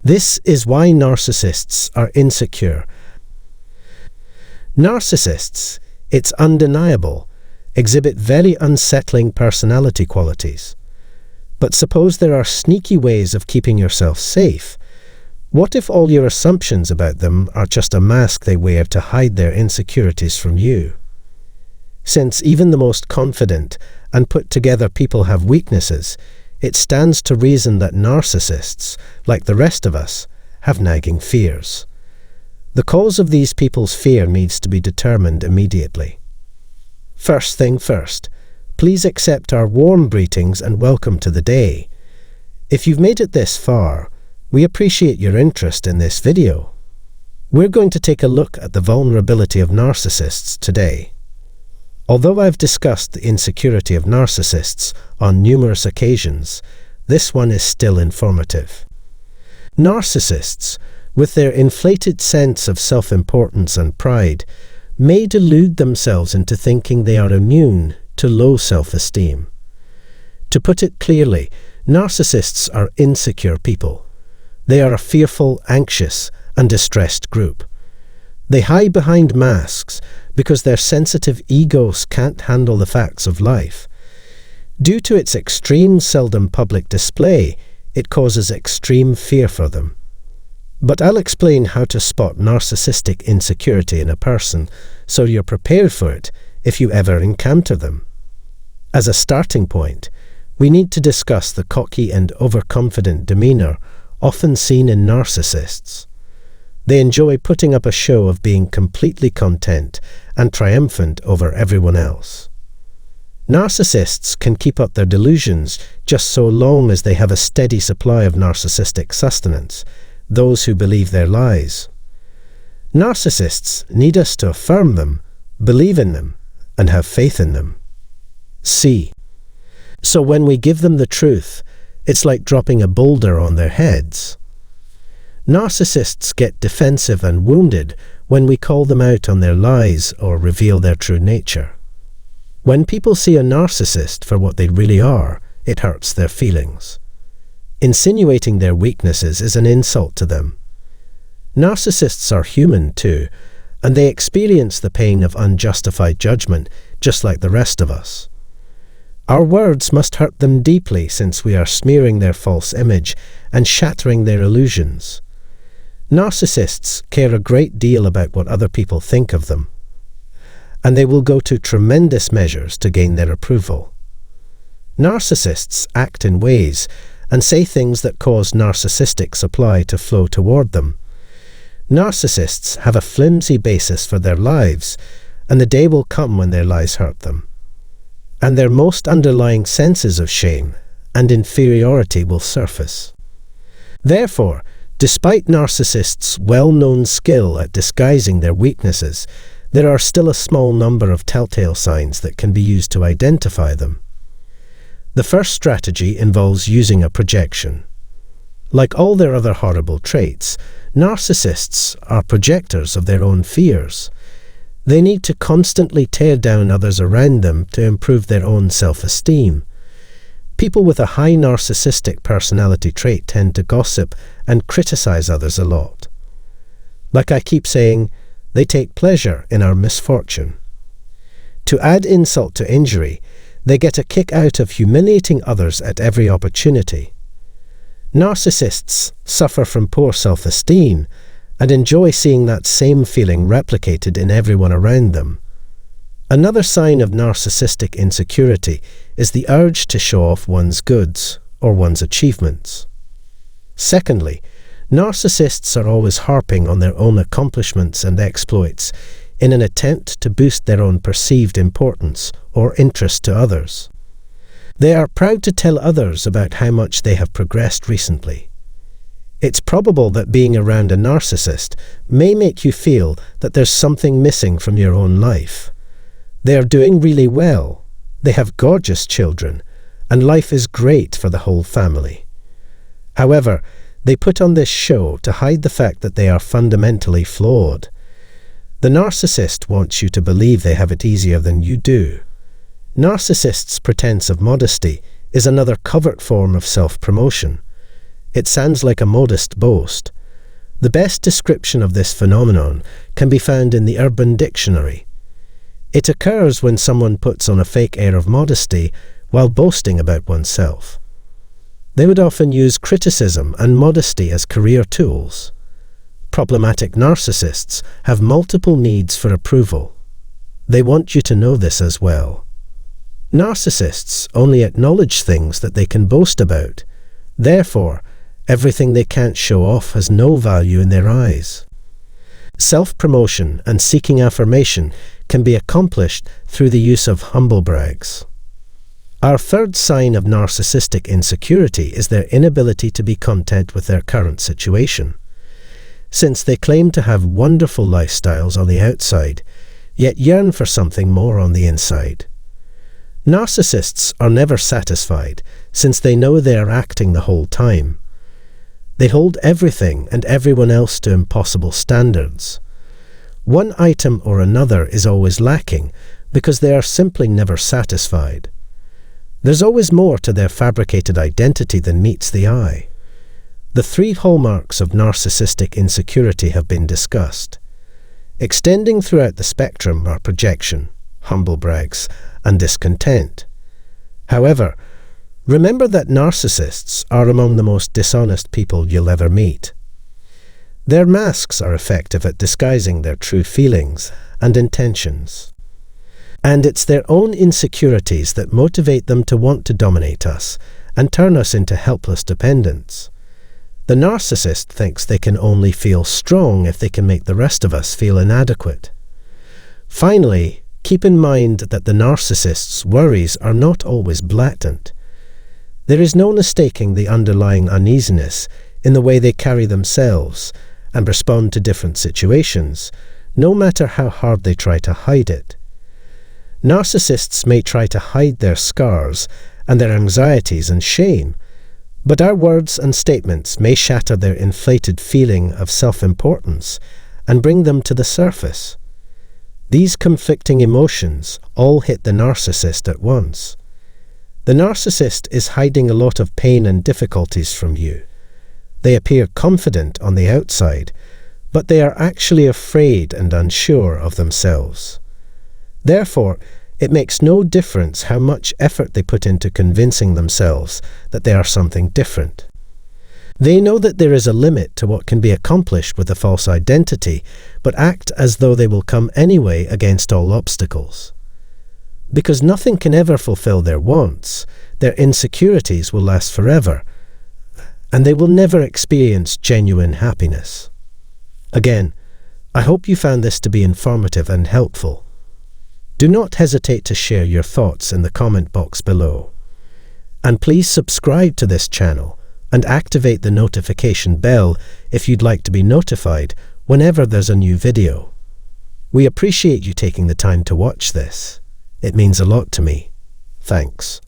This is why narcissists are insecure. Narcissists, it's undeniable, exhibit very unsettling personality qualities. But suppose there are sneaky ways of keeping yourself safe. What if all your assumptions about them are just a mask they wear to hide their insecurities from you? Since even the most confident and put-together people have weaknesses, it stands to reason that narcissists, like the rest of us, have nagging fears. The cause of these people's fear needs to be determined immediately. First thing first, please accept our warm greetings and welcome to the day. If you've made it this far, we appreciate your interest in this video. We're going to take a look at the vulnerability of narcissists today. Although I've discussed the insecurity of narcissists on numerous occasions, this one is still informative. Narcissists, with their inflated sense of self-importance and pride, may delude themselves into thinking they are immune to low self-esteem. To put it clearly, narcissists are insecure people. They are a fearful, anxious, and distressed group. They hide behind masks because their sensitive egos can't handle the facts of life. Due to its extreme, seldom public display, it causes extreme fear for them. But I'll explain how to spot narcissistic insecurity in a person so you're prepared for it if you ever encounter them. As a starting point, we need to discuss the cocky and overconfident demeanor often seen in narcissists. They enjoy putting up a show of being completely content and triumphant over everyone else. Narcissists can keep up their delusions just so long as they have a steady supply of narcissistic sustenance, those who believe their lies. Narcissists need us to affirm them, believe in them, and have faith in them. See. So when we give them the truth, it's like dropping a boulder on their heads. Narcissists get defensive and wounded when we call them out on their lies or reveal their true nature. When people see a narcissist for what they really are, it hurts their feelings. Insinuating their weaknesses is an insult to them. Narcissists are human too, and they experience the pain of unjustified judgment just like the rest of us. Our words must hurt them deeply since we are smearing their false image and shattering their illusions. Narcissists care a great deal about what other people think of them, and they will go to tremendous measures to gain their approval. Narcissists act in ways and say things that cause narcissistic supply to flow toward them. Narcissists have a flimsy basis for their lives, and the day will come when their lies hurt them. And their most underlying senses of shame and inferiority will surface. Therefore, despite narcissists' well-known skill at disguising their weaknesses, there are still a small number of telltale signs that can be used to identify them. The first strategy involves using a projection. Like all their other horrible traits, narcissists are projectors of their own fears. They need to constantly tear down others around them to improve their own self-esteem. People with a high narcissistic personality trait tend to gossip and criticize others a lot. Like I keep saying, they take pleasure in our misfortune. To add insult to injury, they get a kick out of humiliating others at every opportunity. Narcissists suffer from poor self-esteem and enjoy seeing that same feeling replicated in everyone around them. Another sign of narcissistic insecurity is the urge to show off one's goods or one's achievements. Secondly, narcissists are always harping on their own accomplishments and exploits in an attempt to boost their own perceived importance or interest to others. They are proud to tell others about how much they have progressed recently. It's probable that being around a narcissist may make you feel that there's something missing from your own life. They are doing really well, they have gorgeous children, and life is great for the whole family. However, they put on this show to hide the fact that they are fundamentally flawed. The narcissist wants you to believe they have it easier than you do. Narcissists' pretense of modesty is another covert form of self-promotion. It sounds like a modest boast. The best description of this phenomenon can be found in the Urban Dictionary. It occurs when someone puts on a fake air of modesty while boasting about oneself. They would often use criticism and modesty as career tools. Problematic narcissists have multiple needs for approval. They want you to know this as well. Narcissists only acknowledge things that they can boast about. Therefore, everything they can't show off has no value in their eyes. Self-promotion and seeking affirmation can be accomplished through the use of humble brags. Our third sign of narcissistic insecurity is their inability to be content with their current situation. Since they claim to have wonderful lifestyles on the outside, yet yearn for something more on the inside. Narcissists are never satisfied, since they know they are acting the whole time. They hold everything and everyone else to impossible standards. One item or another is always lacking because they are simply never satisfied. There's always more to their fabricated identity than meets the eye. The 3 hallmarks of narcissistic insecurity have been discussed. Extending throughout the spectrum are projection, humble brags, and discontent. However, remember that narcissists are among the most dishonest people you'll ever meet. Their masks are effective at disguising their true feelings and intentions. And it's their own insecurities that motivate them to want to dominate us and turn us into helpless dependents. The narcissist thinks they can only feel strong if they can make the rest of us feel inadequate. Finally, keep in mind that the narcissist's worries are not always blatant. There is no mistaking the underlying uneasiness in the way they carry themselves and respond to different situations, no matter how hard they try to hide it. Narcissists may try to hide their scars and their anxieties and shame, but our words and statements may shatter their inflated feeling of self-importance and bring them to the surface. These conflicting emotions all hit the narcissist at once. The narcissist is hiding a lot of pain and difficulties from you. They appear confident on the outside, but they are actually afraid and unsure of themselves. Therefore, it makes no difference how much effort they put into convincing themselves that they are something different. They know that there is a limit to what can be accomplished with a false identity, but act as though they will come anyway against all obstacles. Because nothing can ever fulfill their wants, their insecurities will last forever, and they will never experience genuine happiness. Again, I hope you found this to be informative and helpful. Do not hesitate to share your thoughts in the comment box below. And please subscribe to this channel and activate the notification bell if you'd like to be notified whenever there's a new video. We appreciate you taking the time to watch this. It means a lot to me. Thanks.